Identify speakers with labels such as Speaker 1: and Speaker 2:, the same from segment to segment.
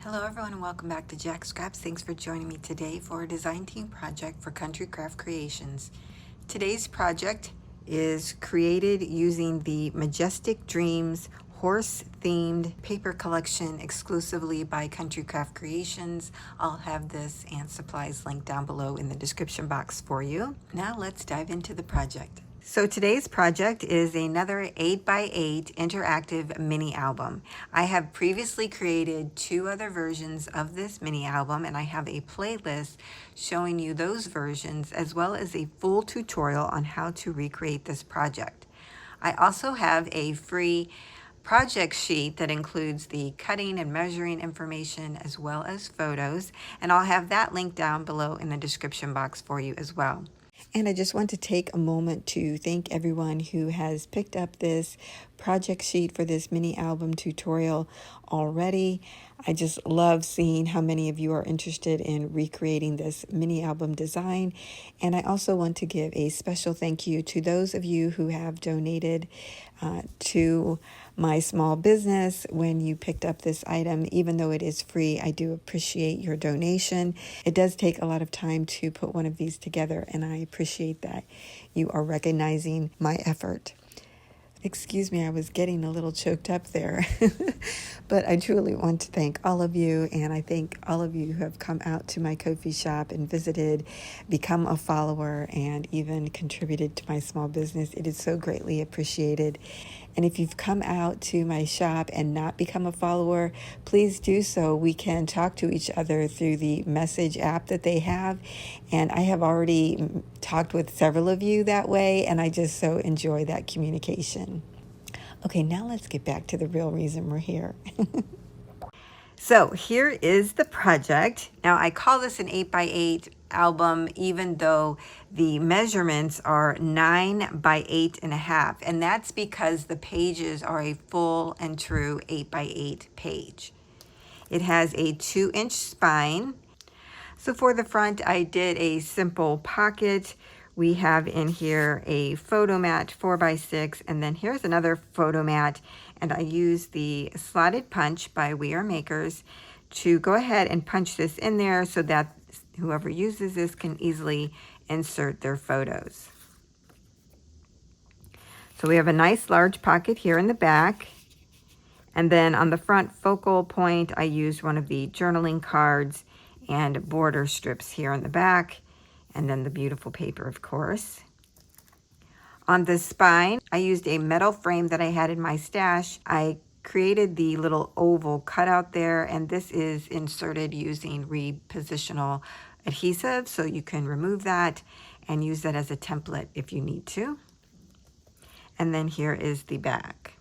Speaker 1: Hello everyone and welcome back to Jacqs. Thanks for joining me today for a design team project for Country Craft Creations. Today's project is created using the Majestic Dreams horse themed paper collection exclusively by Country Craft Creations. I'll have this and supplies linked down below in the description box for you. Now let's dive into the project. So today's project is another 8x8 interactive mini album. I have previously created 2 other versions of this mini album, and I have a playlist showing you those versions as well as a full tutorial on how to recreate this project. I also have a free project sheet that includes the cutting and measuring information as well as photos, and I'll have that linked down below in the description box for you as well. And I just want to take a moment to thank everyone who has picked up this project sheet for this mini album tutorial already. I just love seeing how many of you are interested in recreating this mini album design. And I also want to give a special thank you to those of you who have donated to my small business when you picked up this item. Even though it is free, I do appreciate your donation. It does take a lot of time to put one of these together, and I appreciate that you are recognizing my effort. Excuse me, I was getting a little choked up there. But I truly want to thank all of you, and I thank all of you who have come out to my Ko-fi shop and visited, become a follower, and even contributed to my small business. It is so greatly appreciated. And if you've come out to my shop and not become a follower, please do so. We can talk to each other through the message app that they have. And I have already talked with several of you that way, and I just so enjoy that communication. Okay, now let's get back to the real reason we're here. So here is the project. Now I call this an 8x8 album, even though the measurements are 9 by 8.5, and that's because the pages are a full and true 8x8 page. It has a 2-inch spine. So for the front, I did a simple pocket. We have in here a photo mat 4x6, and then here's another photo mat, and I use the slotted punch by We Are Makers to go ahead and punch this in there so that whoever uses this can easily insert their photos. So we have a nice large pocket here in the back, and then on the front focal point I used one of the journaling cards and border strips here in the back, and then the beautiful paper, of course. On the spine, I used a metal frame that I had in my stash. I created the little oval cutout there, and this is inserted using repositional adhesive, so you can remove that and use that as a template if you need to. And then here is the back.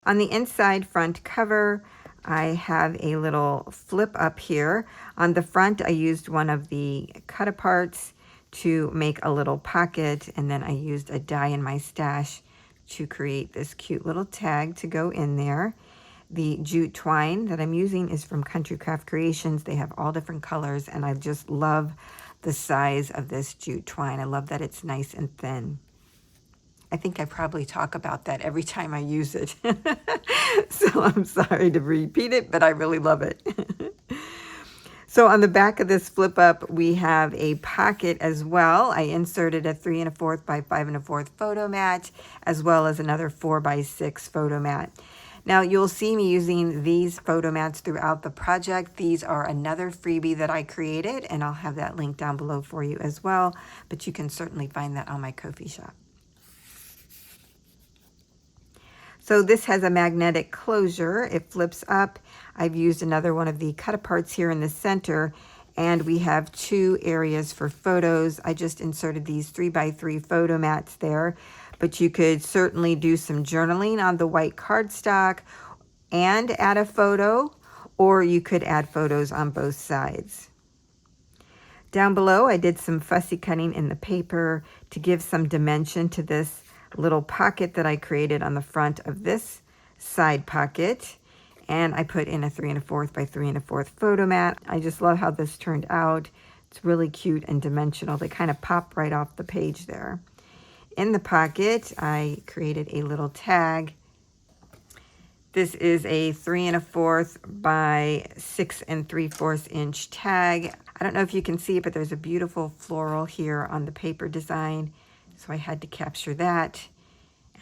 Speaker 1: On the inside front cover, I have a little flip up here. On the front, I used one of the cut aparts to make a little pocket, and then I used a die in my stash to create this cute little tag to go in there. The jute twine that I'm using is from Country Craft Creations. They have all different colors, and I just love the size of this jute twine. I love that it's nice and thin. I think I probably talk about that every time I use it. So I'm sorry to repeat it, but I really love it. So on the back of this flip up, we have a pocket as well. I inserted a 3 1/4 by 5 1/4 photo mat, as well as another 4x6 photo mat. Now you'll see me using these photo mats throughout the project. These are another freebie that I created, and I'll have that link down below for you as well, but you can certainly find that on my Ko-fi shop. So this has a magnetic closure. It flips up. I've used another one of the cut aparts here in the center, and we have 2 areas for photos. I just inserted these 3x3 photo mats there, but you could certainly do some journaling on the white cardstock and add a photo, or you could add photos on both sides. Down below, I did some fussy cutting in the paper to give some dimension to this little pocket that I created on the front of this side pocket, and I put in a 3 1/4 by 3 1/4 photo mat. I just love how this turned out. It's really cute and dimensional. They kind of pop right off the page there. In the pocket, I created a little tag This is a 3 1/4 by 6 3/4 inch tag. I don't know if you can see it, but there's a beautiful floral here on the paper design. So I had to capture that.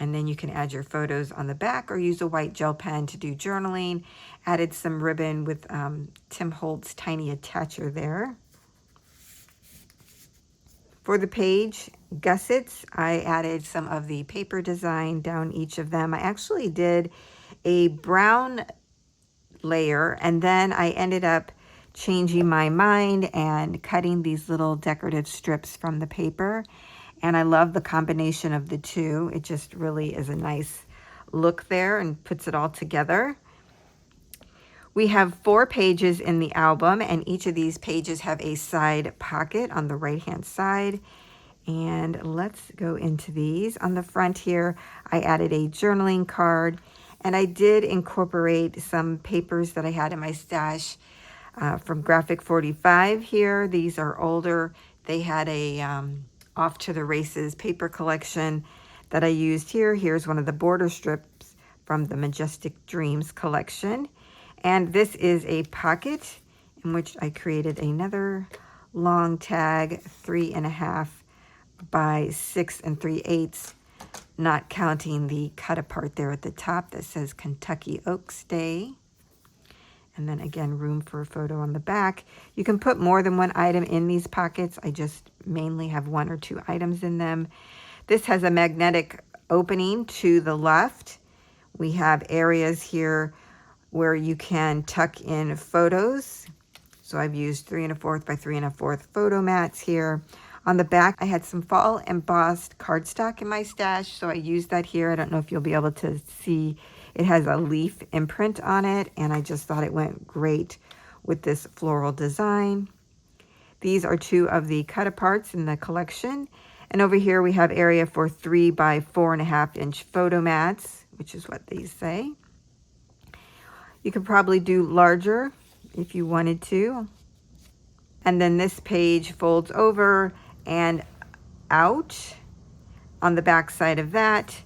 Speaker 1: And then you can add your photos on the back or use a white gel pen to do journaling. Added some ribbon with Tim Holtz tiny attacher there. For the page gussets, I added some of the paper design down each of them. I actually did a brown layer, and then I ended up changing my mind and cutting these little decorative strips from the paper. And I love the combination of the two. It just really is a nice look there and puts it all together. We have 4 pages in the album, and each of these pages have a side pocket on the right-hand side. And let's go into these. On the front here, I added a journaling card, and I did incorporate some papers that I had in my stash from Graphic 45 here. These are older. They had a Off to the Races paper collection that I used here. Here's one of the border strips from the Majestic Dreams collection. And this is a pocket in which I created another long tag, 3 1/2 by 6 3/8, not counting the cut apart there at the top that says Kentucky Oaks Day. And then again, room for a photo on the back. You can put more than one item in these pockets. I just mainly have 1 or 2 items in them. This has a magnetic opening to the left. We have areas here where you can tuck in photos. So I've used 3 1/4 by 3 1/4 photo mats here. On the back, I had some fall embossed cardstock in my stash, so I used that here. I don't know if you'll be able to see. It has a leaf imprint on it, and I just thought it went great with this floral design. These are 2 of the cut-aparts in the collection. And over here, we have area for 3 by 4 1/2 inch photo mats, which is what these say. You could probably do larger if you wanted to. And then this page folds over and out. On the back side of that,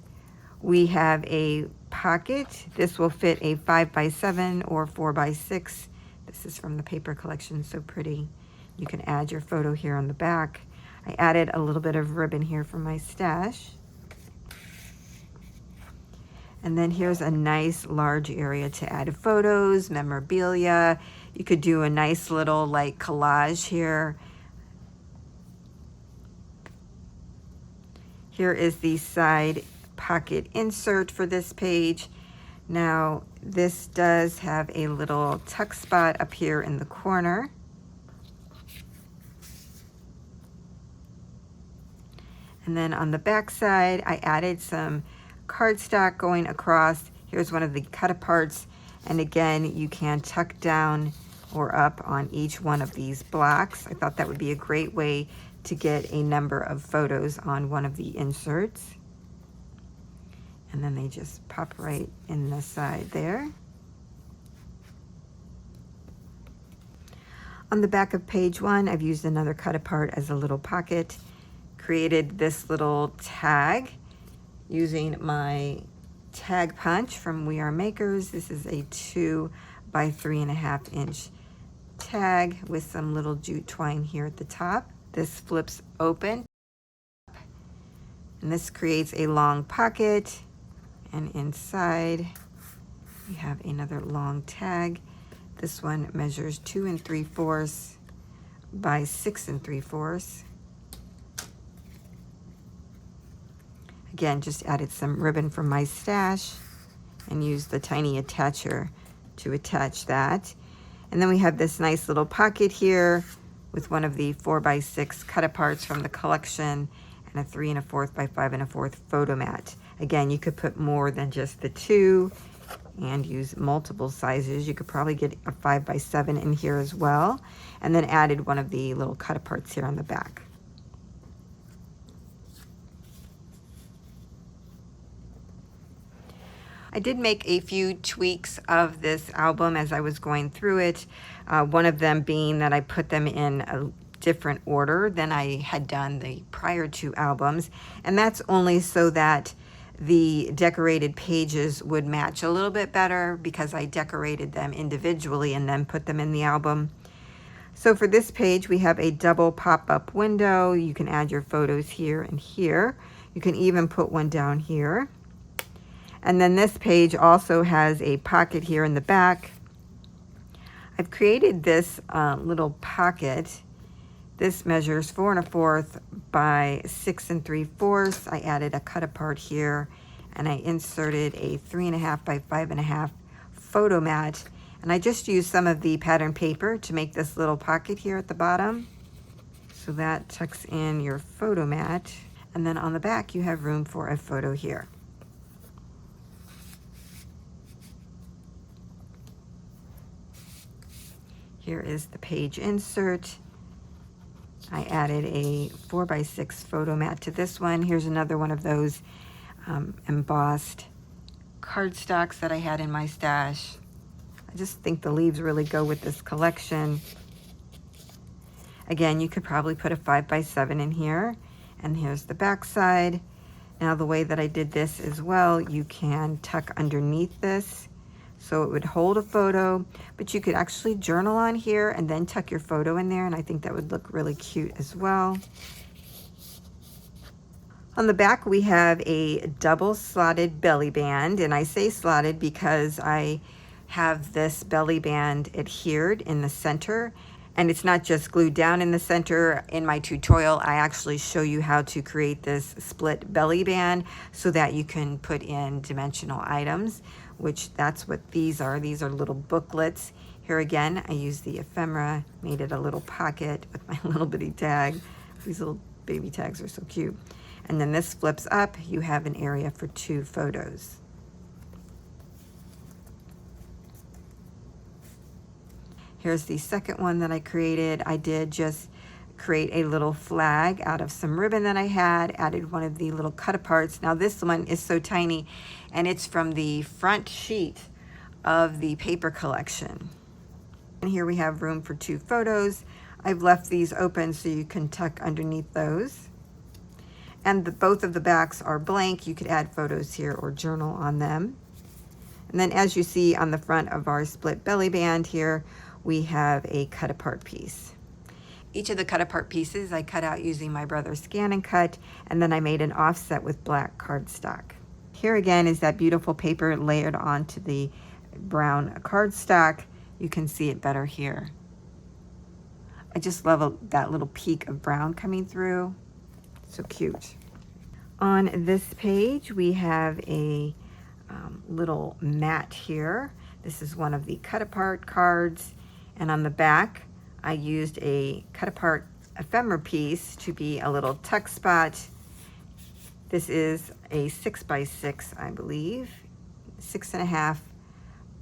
Speaker 1: we have a pocket. This will fit a 5 by 7 or 4 by 6. This is from the paper collection, so pretty. You can add your photo here on the back. I added a little bit of ribbon here from my stash. And then here's a nice large area to add photos, memorabilia. You could do a nice little like collage here. Here is the side pocket insert for this page. Now this does have a little tuck spot up here in the corner. And then on the back side, I added some cardstock going across. Here's one of the cut aparts. And again, you can tuck down or up on each one of these blocks. I thought that would be a great way to get a number of photos on one of the inserts. And then they just pop right in the side there. On the back of page 1, I've used another cut apart as a little pocket. Created this little tag using my tag punch from We Are Makers. This is a 2 by 3 1/2 inch tag with some little jute twine here at the top. This flips open, and this creates a long pocket, and inside we have another long tag. This one measures 2 3/4 by 6 3/4. Again, just added some ribbon from my stash and used the tiny attacher to attach that. And then we have this nice little pocket here with one of the 4 by 6 cut aparts from the collection and a 3 1/4 by 5 1/4 photo mat. Again, you could put more than just the 2 and use multiple sizes. You could probably get a 5 by 7 in here as well. And then added one of the little cut aparts here on the back. I did make a few tweaks of this album as I was going through it. One of them being that I put them in a different order than I had done the prior 2 albums. And that's only so that the decorated pages would match a little bit better because I decorated them individually and then put them in the album. So for this page, we have a double pop-up window. You can add your photos here and here. You can even put one down here. And then this page also has a pocket here in the back. I've created this little pocket. This measures 4 1/4 by 6 3/4. I added a cut apart here, and I inserted a 3 1/2 by 5 1/2 photo mat. And I just used some of the pattern paper to make this little pocket here at the bottom. So that tucks in your photo mat. And then on the back, you have room for a photo here. Here is the page insert. I added a 4 by 6 photo mat to this one. Here's another one of those embossed cardstocks that I had in my stash. I just think the leaves really go with this collection. Again, you could probably put a 5 by 7 in here. And here's the back side. Now the way that I did this as well, you can tuck underneath this so it would hold a photo, but you could actually journal on here and then tuck your photo in there, and I think that would look really cute as well. On the back, we have a double slotted belly band, and I say slotted because I have this belly band adhered in the center, and it's not just glued down in the center. In my tutorial, I actually show you how to create this split belly band so that you can put in dimensional items, which that's what these are. These are little booklets. Here again, I used the ephemera, made it a little pocket with my little bitty tag. These little baby tags are so cute. And then this flips up. You have an area for 2 photos. Here's the second one that I created. I did just create a little flag out of some ribbon that I had, added one of the little cut-aparts. Now this one is so tiny, and it's from the front sheet of the paper collection. And here we have room for 2 photos. I've left these open so you can tuck underneath those. And both of the backs are blank. You could add photos here or journal on them. And then as you see on the front of our split belly band here, we have a cut apart piece. Each of the cut apart pieces I cut out using my brother's Scan and Cut, and then I made an offset with black cardstock. Here again is that beautiful paper layered onto the brown cardstock. You can see it better here. I just love that little peak of brown coming through. So cute. On this page, we have a little mat here. This is one of the cut apart cards. And on the back, I used a cut apart ephemera piece to be a little tuck spot. This is a 6 by 6, I believe, 6 1/2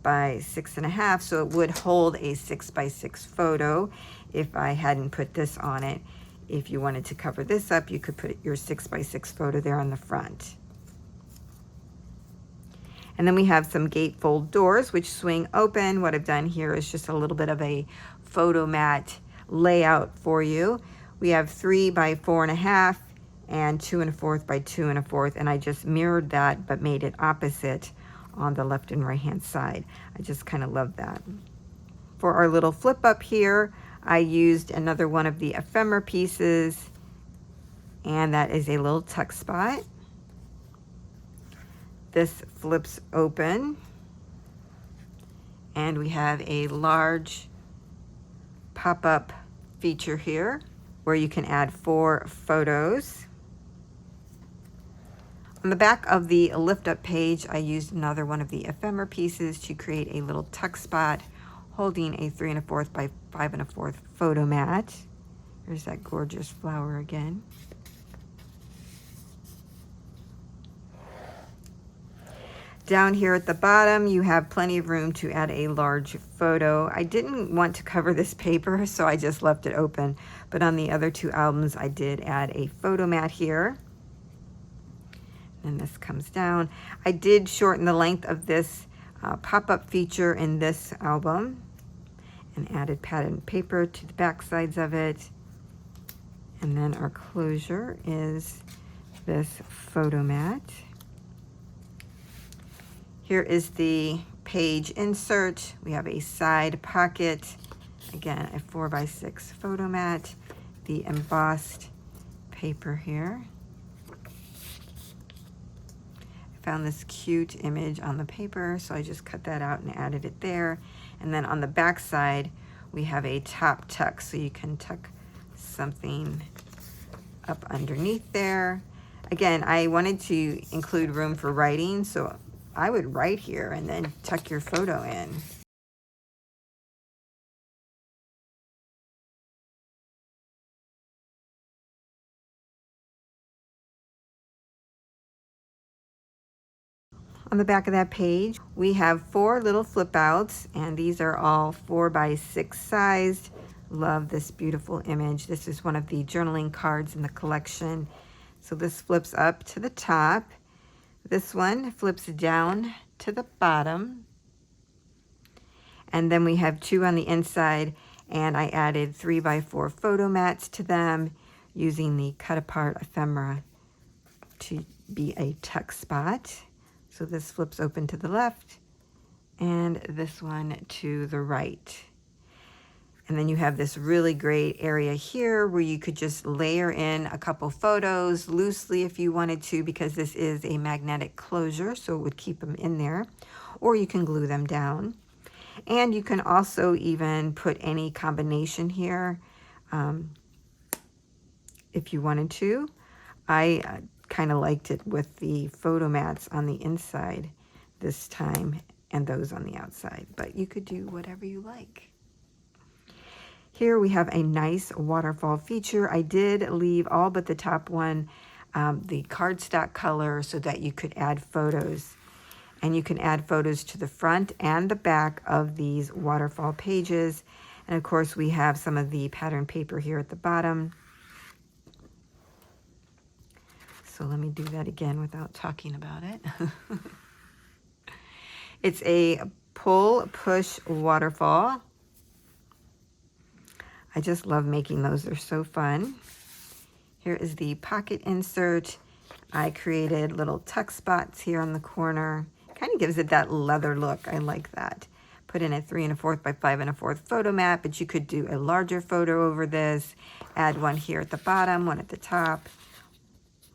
Speaker 1: by 6 1/2. So it would hold a 6 by 6 photo if I hadn't put this on it. If you wanted to cover this up, you could put your 6 by 6 photo there on the front. And then we have some gatefold doors which swing open. What I've done here is just a little bit of a photo mat layout for you. We have 3 by 4 1/2 and 2 1/4 by 2 1/4, and I just mirrored that but made it opposite on the left and right hand side. I just kind of love that. For our little flip up here, I used another one of the ephemera pieces, and that is a little tuck spot. This flips open, and we have a large pop-up feature here where you can add 4 photos. On the back of the lift-up page, I used another one of the ephemera pieces to create a little tuck spot holding a 3 1/4 by 5 1/4 photo mat. There's that gorgeous flower again. Down here at the bottom, you have plenty of room to add a large photo. I didn't want to cover this paper, so I just left it open. But on the other 2 albums, I did add a photo mat here. And this comes down. I did shorten the length of this pop-up feature in this album and added patterned paper to the back sides of it. And then our closure is this photo mat. Here is the page insert. We have a side pocket. Again, a 4x6 photo mat. The embossed paper here. I found this cute image on the paper, so I just cut that out and added it there. And then on the back side, we have a top tuck, so you can tuck something up underneath there. Again, I wanted to include room for writing, so I would write here and then tuck your photo in. On the back of that page, we have 4 little flip outs, and these are all 4x6 sized. Love this beautiful image. This is one of the journaling cards in the collection. So this flips up to the top. This one flips down to the bottom. And then we have 2 on the inside, and I added 3x4 photo mats to them using the cut apart ephemera to be a tuck spot. So this flips open to the left and this one to the right. And then you have this really great area here where you could just layer in a couple photos loosely if you wanted to, because this is a magnetic closure, so it would keep them in there, or you can glue them down. And you can also even put any combination here if you wanted to. I kind of liked it with the photo mats on the inside this time and those on the outside, but you could do whatever you like. Here we have a nice waterfall feature. I did leave all but the top one the cardstock color so that you could add photos. And you can add photos to the front and the back of these waterfall pages. And of course we have some of the pattern paper here at the bottom. So let me do that again without talking about it. It's a pull-push waterfall. I just love making those. They're so fun. Here is the pocket insert. I created little tuck spots here on the corner. Kind of gives it that leather look. I like that. Put in a 3 1/4 by 5 1/4 photo mat, but you could do a larger photo over this. Add one here at the bottom, one at the top.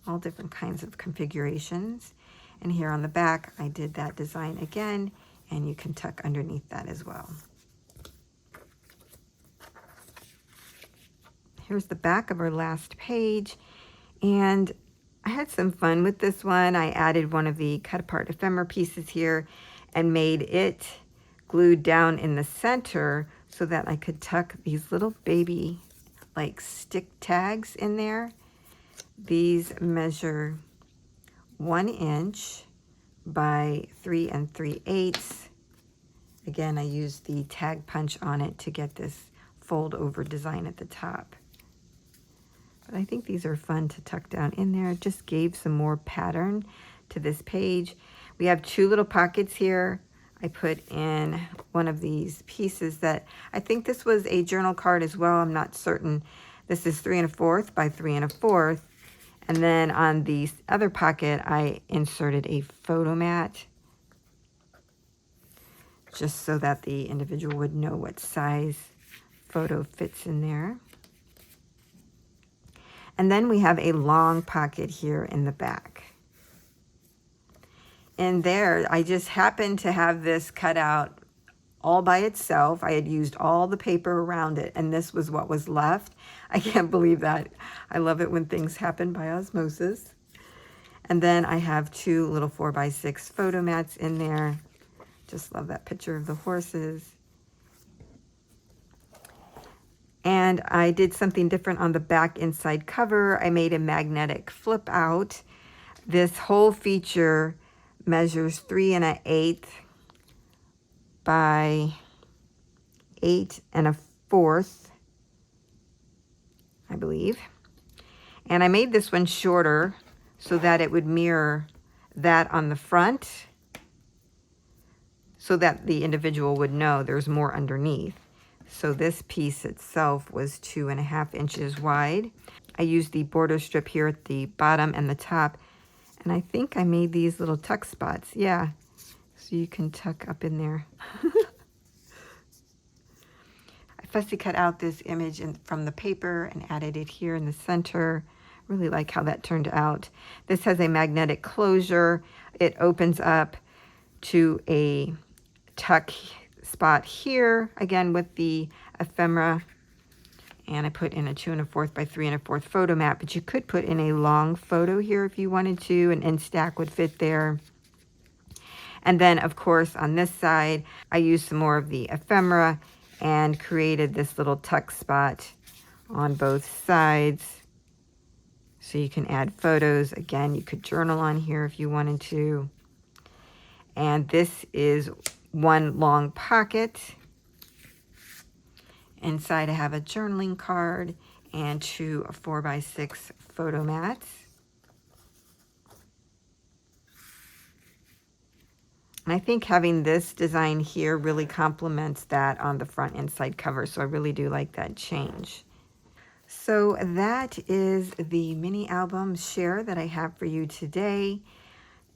Speaker 1: All different kinds of configurations. And here on the back, I did that design again, and you can tuck underneath that as well. Here's the back of our last page, and I had some fun with this one. I added one of the cut apart ephemera pieces here and made it glued down in the center so that I could tuck these little baby like stick tags in there. These measure 1 inch by 3 3/8. Again, I used the tag punch on it to get this fold over design at the top. But I think these are fun to tuck down in there. It just gave some more pattern to this page. We have 2 little pockets here. I put in one of these pieces that I think this was a journal card as well. I'm not certain. This is 3 1/4 by 3 1/4. And then on the other pocket, I inserted a photo mat just so that the individual would know what size photo fits in there. And then we have a long pocket here in the back. In there, I just happened to have this cut out all by itself. I had used all the paper around it, and this was what was left. I can't believe that. I love it when things happen by osmosis. And then I have 2 little 4x6 photo mats in there. Just love that picture of the horses. And I did something different on the back inside cover. I made a magnetic flip out. This whole feature measures 3 1/8 by 8 1/4, I believe. And I made this one shorter so that it would mirror that on the front, so that the individual would know there's more underneath. So this piece itself was 2 1/2 inches wide. I used the border strip here at the bottom and the top, and I think I made these little tuck spots. Yeah, so you can tuck up in there. I fussy cut out this image from the paper and added it here in the center. Really like how that turned out. This has a magnetic closure. It opens up to a tuck spot here, again with the ephemera. And I put in a 2 1/4 by 3 1/4 photo mat, but you could put in a long photo here if you wanted to, and end stack would fit there. And then, of course, on this side, I used some more of the ephemera and created this little tuck spot on both sides. So you can add photos. Again, you could journal on here if you wanted to. And this is one long pocket. Inside I have a journaling card and 2 4 by 6 photo mats. And I think having this design here really complements that on the front and side cover. So I really do like that change. So that is the mini album share that I have for you today.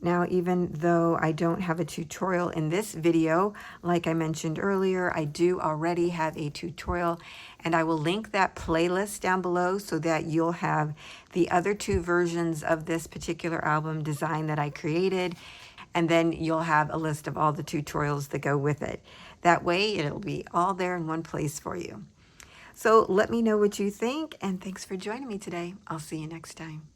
Speaker 1: Now, even though I don't have a tutorial in this video, like I mentioned earlier, I do already have a tutorial, and I will link that playlist down below so that you'll have the other 2 versions of this particular album design that I created, and then you'll have a list of all the tutorials that go with it. That way, it'll be all there in one place for you. So let me know what you think, and thanks for joining me today. I'll see you next time.